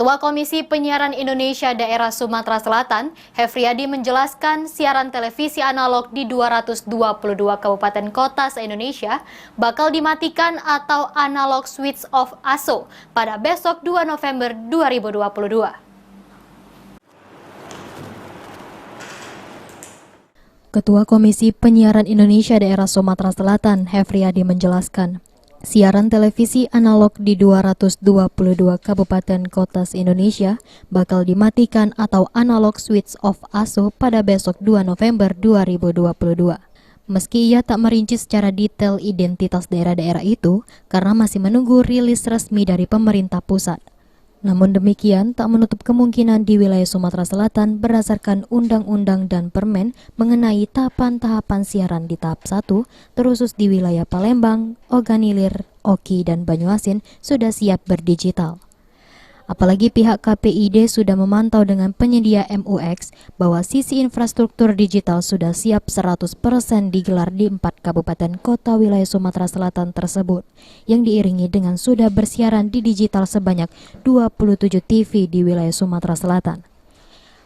Ketua Komisi Penyiaran Indonesia Daerah Sumatera Selatan, Hefriyadi menjelaskan siaran televisi analog di 222 kabupaten kota se-Indonesia bakal dimatikan atau analog switch off ASO pada besok 2 November 2022. Ketua Komisi Penyiaran Indonesia Daerah Sumatera Selatan, Hefriyadi menjelaskan, siaran televisi analog di 222 kabupaten kota se-Indonesia bakal dimatikan atau analog switch off ASO pada besok 2 November 2022. Meski ia tak merinci secara detail identitas daerah-daerah itu karena masih menunggu rilis resmi dari pemerintah pusat. Namun demikian, tak menutup kemungkinan di wilayah Sumatera Selatan berdasarkan undang-undang dan permen mengenai tahapan-tahapan siaran di tahap 1, terusus di wilayah Palembang, Oganilir, Oki, dan Banyuasin sudah siap berdigital. Apalagi pihak KPID sudah memantau dengan penyedia MUX bahwa sisi infrastruktur digital sudah siap 100% digelar di 4 kabupaten kota wilayah Sumatera Selatan tersebut, yang diiringi dengan sudah bersiaran di digital sebanyak 27 TV di wilayah Sumatera Selatan.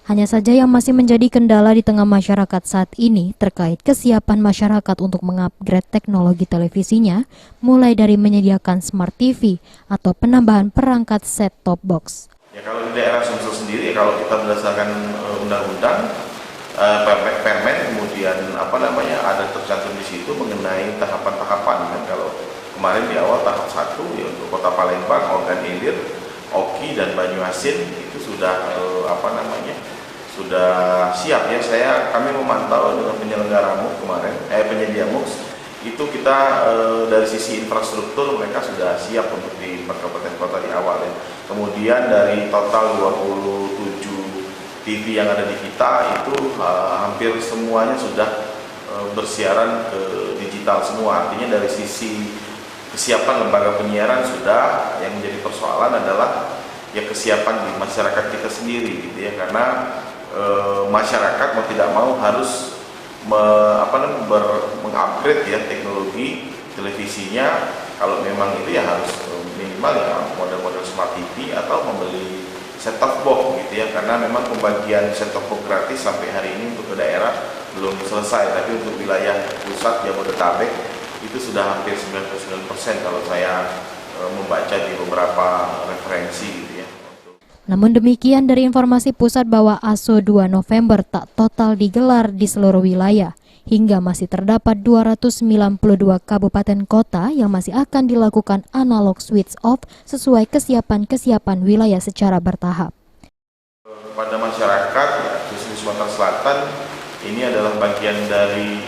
Hanya saja yang masih menjadi kendala di tengah masyarakat saat ini terkait kesiapan masyarakat untuk mengupgrade teknologi televisinya, mulai dari menyediakan smart TV atau penambahan perangkat set-top box. Ya, kalau di daerah Sumsel sendiri, kalau kita berdasarkan undang-undang, permen, kemudian ada tercantum di situ mengenai tahapan-tahapan. Kan kalau kemarin di awal tahap 1 ya, untuk Kota Palembang, Oganilir, Oki, dan Banyuasin itu sudah sudah siap ya. Kami memantau dengan penyelenggara MUX kemarin, penyedia MUX itu kita dari sisi infrastruktur mereka sudah siap untuk di kabupaten kota di awal ya. Kemudian dari total 27 TV yang ada di kita itu hampir semuanya sudah bersiaran ke digital semua. Artinya dari sisi kesiapan lembaga penyiaran sudah, yang menjadi persoalan adalah ya kesiapan di masyarakat kita sendiri gitu ya, karena masyarakat mau tidak mau harus mengupgrade ya teknologi televisinya. Kalau memang itu ya harus minimal ya model-model smart TV atau membeli set-top box gitu ya, karena memang pembagian set-top box gratis sampai hari ini untuk ke daerah belum selesai, tapi untuk wilayah pusat Jabodetabek itu sudah hampir 99% kalau saya membaca di beberapa referensi gitu ya. Namun demikian, dari informasi pusat bahwa ASO 2 November tak total digelar di seluruh wilayah, hingga masih terdapat 292 kabupaten kota yang masih akan dilakukan analog switch off sesuai kesiapan wilayah secara bertahap. Pada masyarakat, ya, khususnya di Sumatera Selatan, ini adalah bagian dari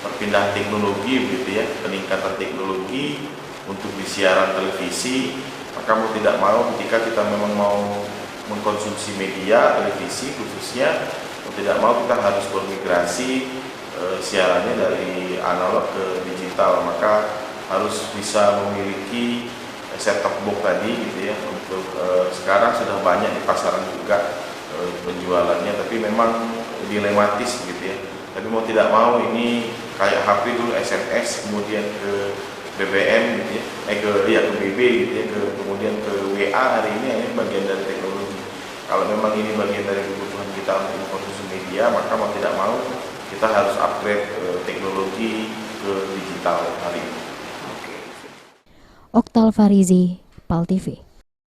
perpindahan teknologi gitu ya, peningkatan teknologi untuk di siaran televisi. Maka mau tidak mau ketika kita memang mau mengkonsumsi media televisi khususnya, mau tidak mau kita harus bermigrasi siarannya dari analog ke digital, maka harus bisa memiliki set-top box tadi gitu ya. Untuk sekarang sudah banyak di pasaran juga penjualannya, tapi memang dilematis gitu ya. Tapi mau tidak mau ini kayak HP dulu SMS, kemudian ke BBM gitu ya, ke BB gitu ya, kemudian ke WA. Hari ini bagian dari teknologi. Kalau memang ini bagian dari kebutuhan kita untuk konsumsi media, maka mau tidak mau kita harus upgrade teknologi ke digital hari ini. Oktal Farizi, PAL TV.